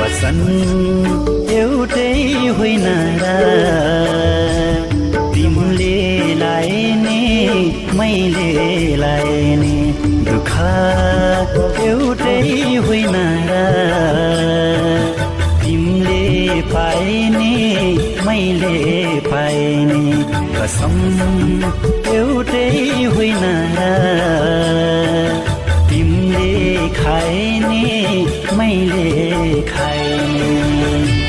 वसन एउटै होइन र तिमीले लाएने मैले लाएने दुःख एउटै होइन र तिमीले पाएने मैले पाएने कसम एउटै होइन र तिमीले खाएने मैले खाएने